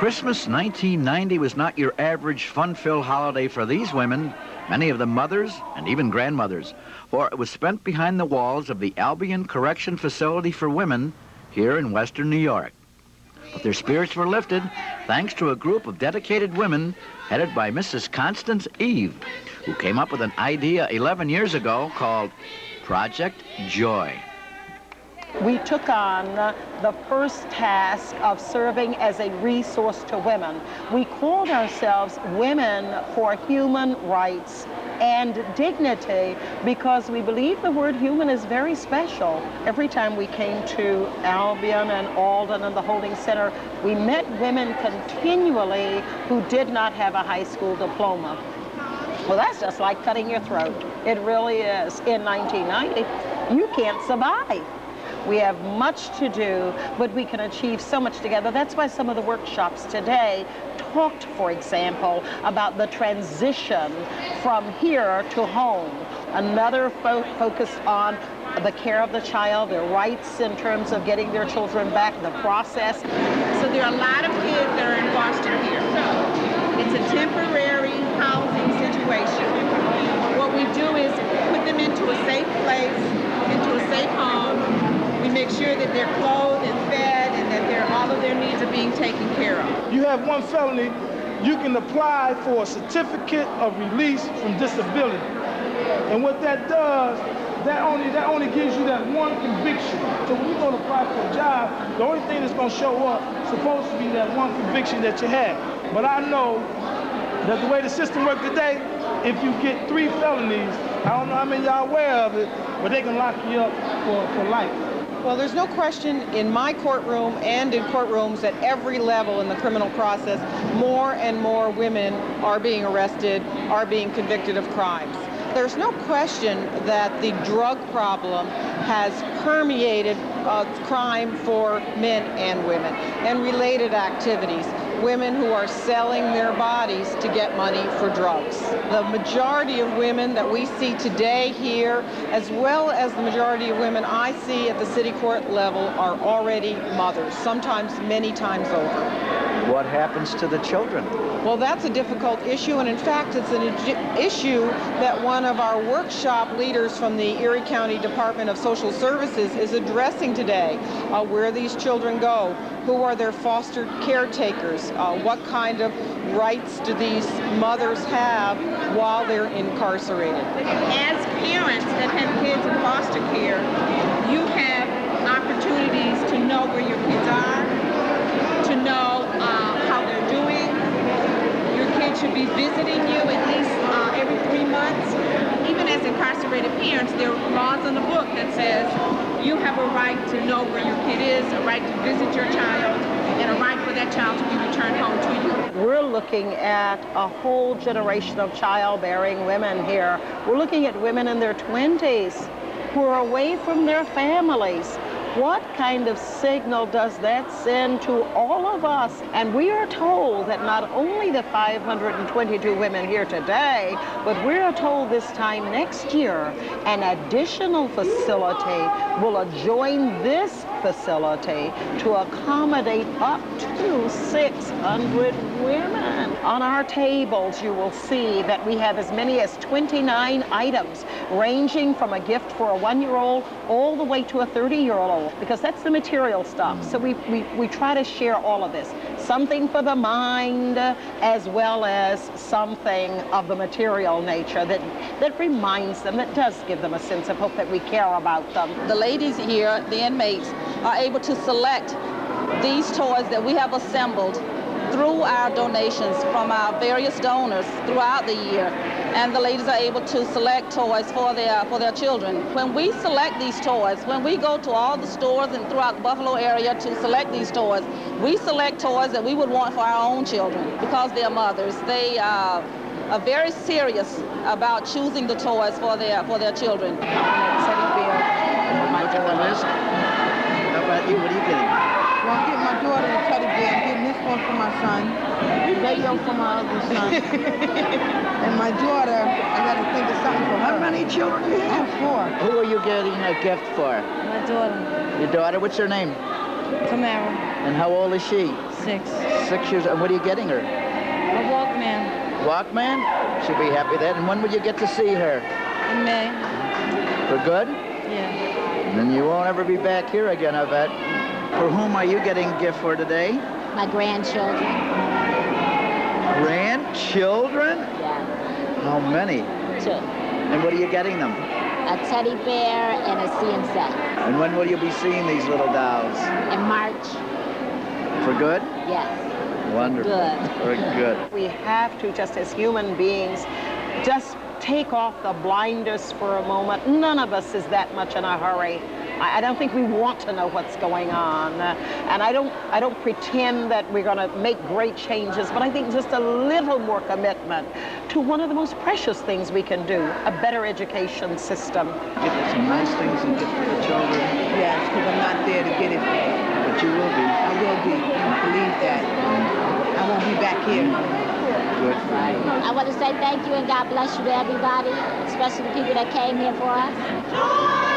Christmas 1990 was not your average fun-filled holiday for these women, many of them mothers and even grandmothers, for it was spent behind the walls of the Albion Correction Facility for Women here in Western New York. But their spirits were lifted thanks to a group of dedicated women headed by Mrs. Constance Eve, who came up with an idea 11 years ago called Project Joy. We took on the first task of serving as a resource to women. We called ourselves Women for Human Rights and Dignity because we believe the word human is very special. Every time we came to Albion and Alden and the Holding Center, we met women continually who did not have a high school diploma. Well, that's just like cutting your throat. It really is. In 1990, you can't survive. We have much to do, but we can achieve so much together. That's why some of the workshops today talked, for example, about the transition from here to home. Another focused on the care of the child, their rights in terms of getting their children back, the process. So there are a lot of kids that are in foster care. It's a temporary housing situation. What we do is put them into a safe place, into a safe home. We make sure that they're clothed and fed and that all of their needs are being taken care of. You have one felony, you can apply for a certificate of release from disability. And what that does, that only gives you that one conviction. So when you go to apply for a job, the only thing that's going to show up is supposed to be that one conviction that you had. But I know that the way the system works today, if you get 3 felonies, I don't know how many y'all aware of it, but they can lock you up for life. Well, there's no question in my courtroom and in courtrooms at every level in the criminal process, more and more women are being arrested, are being convicted of crimes. There's no question that the drug problem has permeated crime for men and women and related activities. Women who are selling their bodies to get money for drugs. The majority of women that we see today here, as well as the majority of women I see at the city court level, are already mothers, sometimes many times over. What happens to the children? Well, that's a difficult issue, and in fact, it's an issue that one of our workshop leaders from the Erie County Department of Social Services is addressing today. Where these children go, who are their foster caretakers, what kind of rights do these mothers have while they're incarcerated. As parents that have kids in foster care, you have opportunities to know where your kids are, to know how they're doing. Your kids should be visiting you at least every 3 months. Even as incarcerated parents, there are laws in the book that says you have a right to know where your kid is, a right to visit your child, and a right for that child to be returned home to you. We're looking at a whole generation of childbearing women here. We're looking at women in their 20s who are away from their families. What kind of signal does that send to all of us? And we are told that not only the 522 women here today, but we are told this time next year an additional facility will adjoin this facility to accommodate up to 600 women. On our tables, you will see that we have as many as 29 items, ranging from a gift for a 1-year-old all the way to a 30-year-old, because that's the material stuff. So we try to share all of this. Something for the mind, as well as something of the material nature that reminds them, that does give them a sense of hope that we care about them. The ladies here, the inmates, are able to select these toys that we have assembled through our donations from our various donors throughout the year. And the ladies are able to select toys for their children. When we select these toys, when we go to all the stores and throughout the Buffalo area to select these toys, we select toys that we would want for our own children because they're mothers. They are very serious about choosing the toys for their children. How about you? What are you getting? Well, I'm getting my daughter a teddy bear. I'm getting this one for my son. Mayo for my other son. And my daughter, I got to think of something for her. How many children do you have? 4. Who are you getting a gift for? My daughter. Your daughter, what's her name? Tamara. And how old is she? 6. 6 years. And what are you getting her? A Walkman Walkman? She'll be happy with that. And when will you get to see her? in May. For good? Yeah. And then you won't ever be back here again, I bet. For whom are you getting a gift for today? My grandchildren. Grandchildren? Yeah. How many? 2. And what are you getting them? A teddy bear and a CM set. And when will you be seeing these little dolls? In March. For good? Yes. Wonderful. Good. Very good. We have to, just as human beings, just take off the blinders for a moment. None of us is that much in a hurry. I don't think we want to know what's going on. And I don't pretend that we're going to make great changes, but I think just a little more commitment to one of the most precious things we can do, a better education system. Get some nice things and get for the children. Yes, because I'm not there to get it. But you will be. I will be. I believe that. I won't be back here. Good for you. I want to say thank you and God bless you to everybody, especially the people that came here for us.